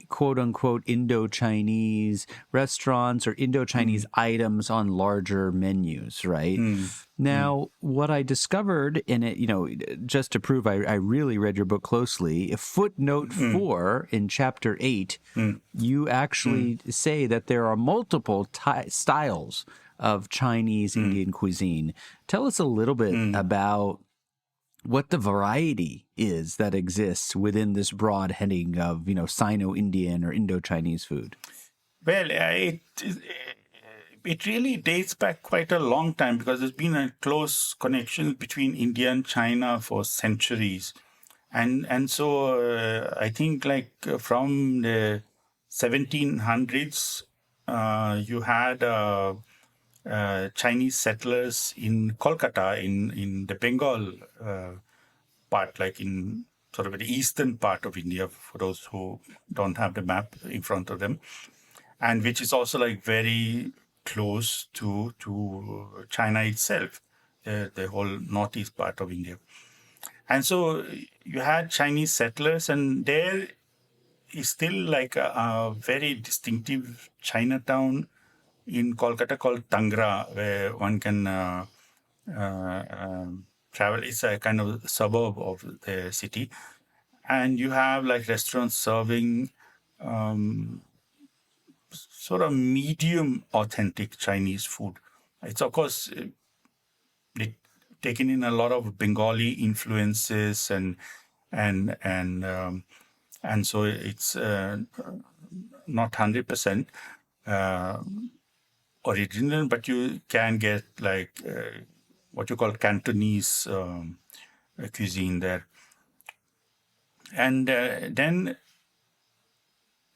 quote unquote Indo-Chinese restaurants or Indo-Chinese items on larger menus, right? Now, what I discovered in it, just to prove I really read your book closely, footnote 4 in chapter 8, you actually say that there are multiple styles of Chinese Indian cuisine. Tell us a little bit about what the variety is that exists within this broad heading of, Sino-Indian or Indo-Chinese food. Well, it really dates back quite a long time because there's been a close connection between India and China for centuries. And so I think from the 1700s, you had Chinese settlers in Kolkata, in the Bengal part, like in sort of the eastern part of India, for those who don't have the map in front of them, and which is also like very close to China itself, the whole northeast part of India. And so you had Chinese settlers, and there is still like a very distinctive Chinatown in Kolkata called Tangra, where one can travel. It's a kind of suburb of the city. And you have like restaurants serving sort of medium authentic Chinese food. It's of course taken in a lot of Bengali influences and so it's not 100% original, but you can get like what you call Cantonese cuisine there. And then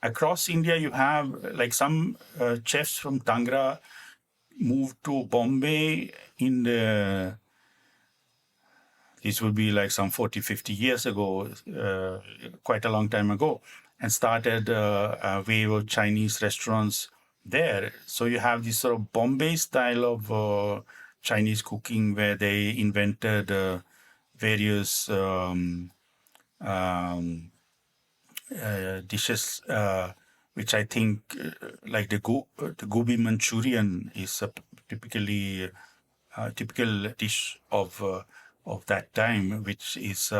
across India, you have like some chefs from Tangra moved to Bombay this would be like some 40, 50 years ago, quite a long time ago, and started a wave of Chinese restaurants there. So you have this sort of Bombay style of Chinese cooking where they invented various dishes, which I think, like the gobi Manchurian is a typical dish of that time, which is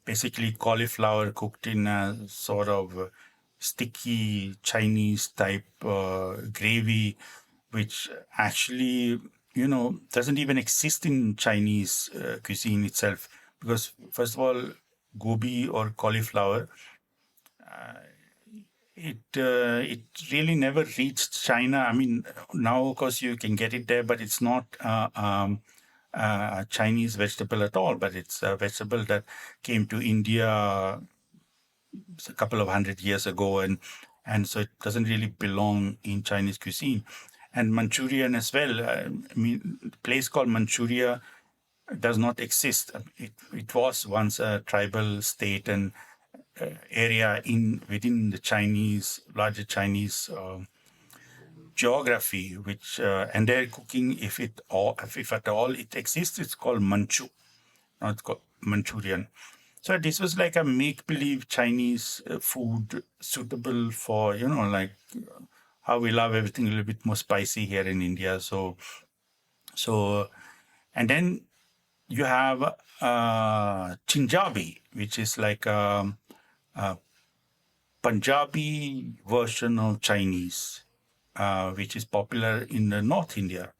basically cauliflower cooked in a sort of sticky Chinese type gravy, which actually, doesn't even exist in Chinese cuisine itself. Because first of all, gobi or cauliflower, it really never reached China. I mean, now of course you can get it there, but it's not a Chinese vegetable at all. But it's a vegetable that came to India a couple of 100 years ago, and so it doesn't really belong in Chinese cuisine. And Manchurian as well. I mean, a place called Manchuria does not exist. It was once a tribal state and area within the larger Chinese geography, which and their cooking, if at all it exists, it's called Manchu, not called Manchurian. So this was like a make-believe Chinese food suitable for like how we love everything a little bit more spicy here in India. So and then you have Chinjabi, which is like a Punjabi version of Chinese, which is popular in the North India,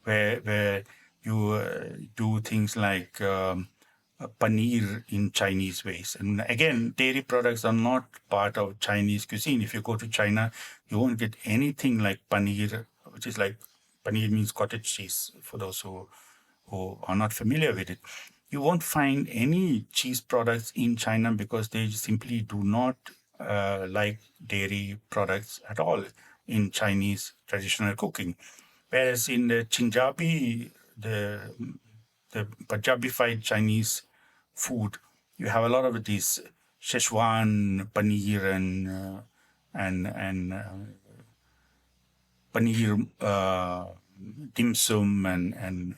where you do things like paneer in Chinese ways. And again, dairy products are not part of Chinese cuisine. If you go to China, you won't get anything like paneer, which is like, paneer means cottage cheese, for those who are not familiar with it. You won't find any cheese products in China because they simply do not like dairy products at all in Chinese traditional cooking. Whereas in the Chinjabi, the Punjabified Chinese food, you have a lot of these Szechuan paneer and paneer dim sum and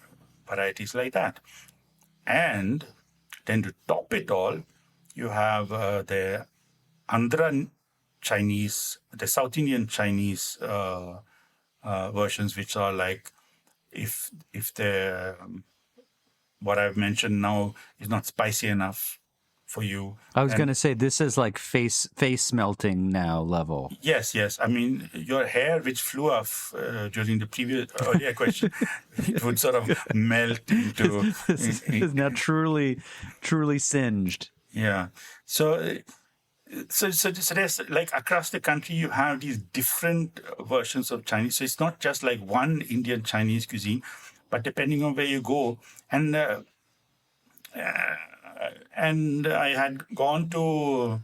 varieties like that. And then to top it all, you have the Andhra Chinese, the South Indian Chinese versions, which are like if the what I've mentioned now is not spicy enough for you. I was going to say this is like face melting now level. Yes. I mean, your hair, which flew off during the earlier question, it would sort of melt into. This is now truly singed. Yeah. So there's like across the country, you have these different versions of Chinese. So it's not just like one Indian Chinese cuisine, but depending on where you go. And I had gone to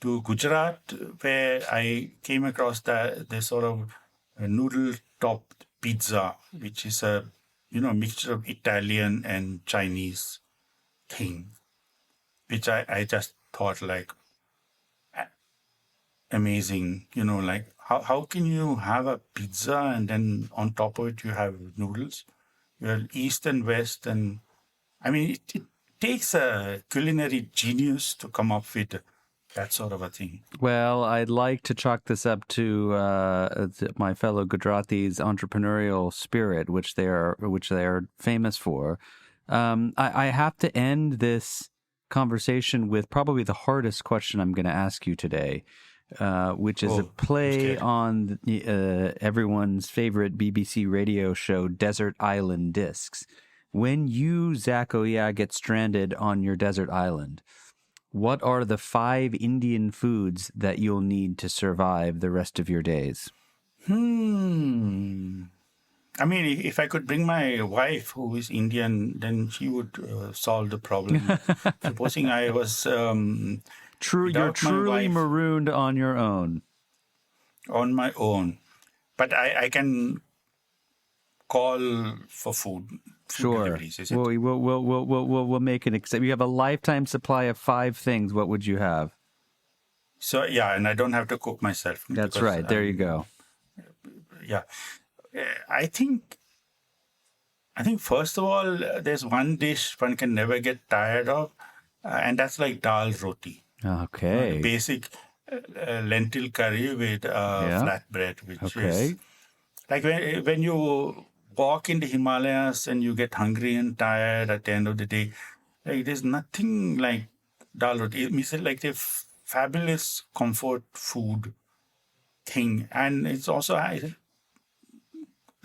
Gujarat, where I came across the sort of noodle-topped pizza, which is a mixture of Italian and Chinese thing, which I just thought like amazing. Like how can you have a pizza and then on top of it you have noodles? You're East and West, and I mean it takes a culinary genius to come up with that sort of a thing. Well, I'd like to chalk this up to my fellow Gujaratis' entrepreneurial spirit, which they are famous for. I have to end this conversation with probably the hardest question I'm going to ask you today, which is a play on everyone's favorite BBC radio show, Desert Island Discs. When you, Zach Oya, get stranded on your desert island, what are the 5 Indian foods that you'll need to survive the rest of your days? I mean, if I could bring my wife, who is Indian, then she would solve the problem. Supposing I was you're truly marooned on your own. On my own. But I can call for food. Sure. We'll make an exception. You have a lifetime supply of 5 things. What would you have? So, yeah, and I don't have to cook myself. That's right. There you go. Yeah. I think first of all, there's one dish one can never get tired of, and that's like dal roti. Okay. Basic lentil curry with flatbread, which is like when you walk in the Himalayas and you get hungry and tired at the end of the day, like there's nothing like dal roti. It's like a fabulous comfort food thing, and it's also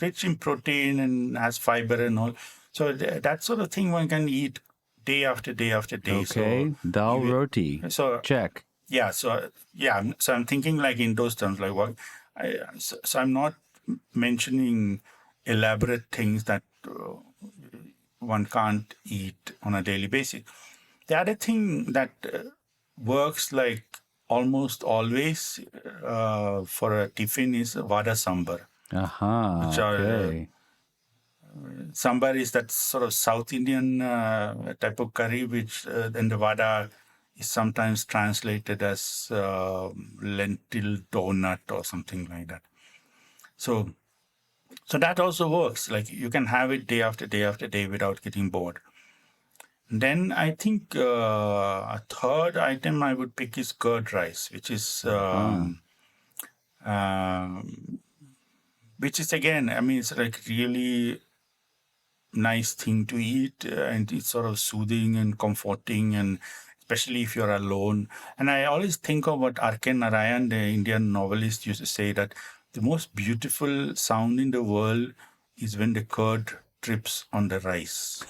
rich in protein and has fiber and all. So that sort of thing one can eat day after day after day. Okay, so dal roti. So check. Yeah. So I'm thinking like in those terms, like what. So I'm not mentioning elaborate things that one can't eat on a daily basis. The other thing that works like almost always for a tiffin is vada sambar. Which are sambar is that sort of South Indian type of curry, which then the vada is sometimes translated as lentil donut or something like that. So that also works. Like you can have it day after day after day without getting bored. Then I think a third item I would pick is curd rice, which is again, I mean, it's like really nice thing to eat, and it's sort of soothing and comforting, and especially if you're alone. And I always think of what R.K. Narayan, the Indian novelist, used to say, that the most beautiful sound in the world is when the curd drips on the rice.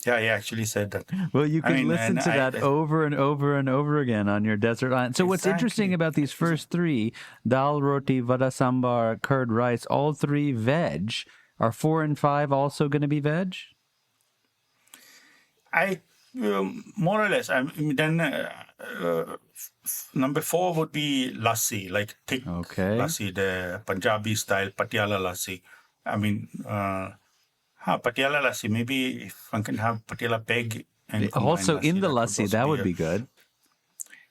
Yeah, he actually said that. Well, you can listen to that over and over and over again on your desert island. So what's interesting about these first 3, dal, roti, vada sambar, curd rice, all 3 veg, are 4 and 5 also going to be veg? More or less. I mean, then number 4 would be lassi, like thick lassi, the Punjabi style Patiala lassi. I mean... Patiala lassi. Maybe if one can have Patiala peg and also lassi, in the lassi, that would be good.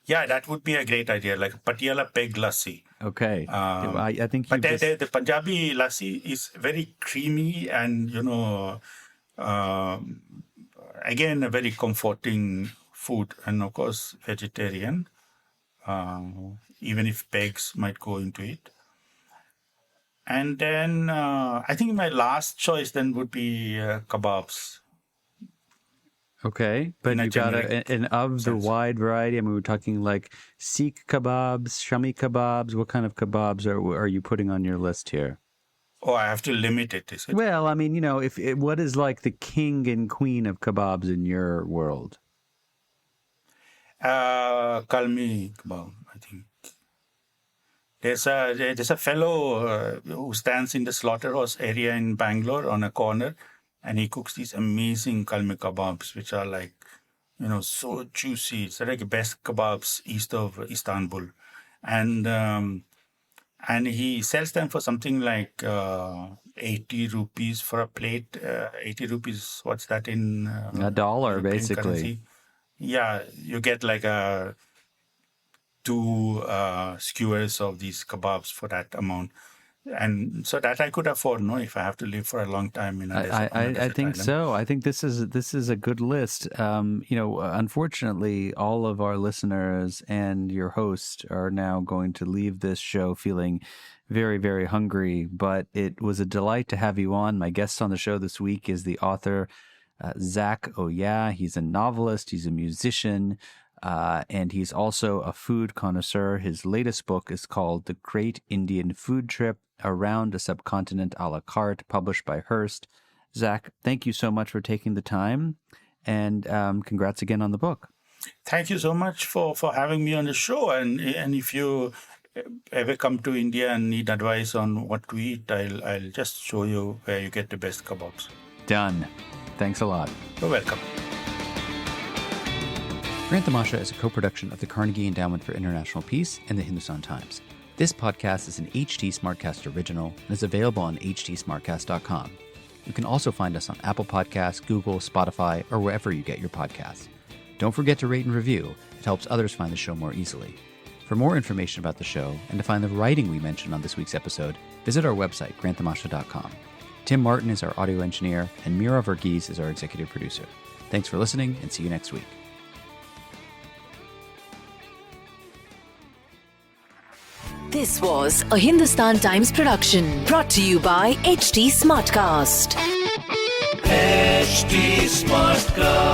Yeah, that would be a great idea, like Patiala peg lassi. Okay, I think. But the Punjabi lassi is very creamy and Again, a very comforting food, and of course, vegetarian, even if pigs might go into it. And then I think my last choice then would be kebabs. Okay, but In a you got generic and of the sense. wide variety. I mean, we're talking like Sikh kebabs, Shami kebabs. What kind of kebabs are you putting on your list here? Oh, I have to limit it, is it? Well, I mean, what is like the king and queen of kebabs in your world? Kalmi kebab, I think. There's a fellow who stands in the slaughterhouse area in Bangalore on a corner, and he cooks these amazing kalmi kebabs, which are like, so juicy. It's like the best kebabs east of Istanbul. And he sells them for something like 80 rupees for a plate. 80 rupees, what's that in $1, European basically. currency? Yeah, you get like two skewers of these kebabs for that amount. And so that I could afford, if I have to live for a long time in a desert, on a I desert think island. so. I think this is a good list. Unfortunately, all of our listeners and your host are now going to leave this show feeling very, very hungry. But it was a delight to have you on. My guest on the show this week is the author Zach Oya. He's a novelist. He's a musician. And he's also a food connoisseur. His latest book is called The Great Indian Food Trip Around a Subcontinent a la carte, published by Hearst. Zach, thank you so much for taking the time, and congrats again on the book. Thank you so much for having me on the show. And if you ever come to India and need advice on what to eat, I'll just show you where you get the best kebabs. Done. Thanks a lot. You're welcome. Granthamasha is a co-production of the Carnegie Endowment for International Peace and the Hindustan Times. This podcast is an HT Smartcast original and is available on htsmartcast.com. You can also find us on Apple Podcasts, Google, Spotify, or wherever you get your podcasts. Don't forget to rate and review. It helps others find the show more easily. For more information about the show and to find the writing we mentioned on this week's episode, visit our website, granthamasha.com. Tim Martin is our audio engineer, and Mira Verghese is our executive producer. Thanks for listening, and see you next week. This was a Hindustan Times production brought to you by HT Smartcast. HT Smartcast.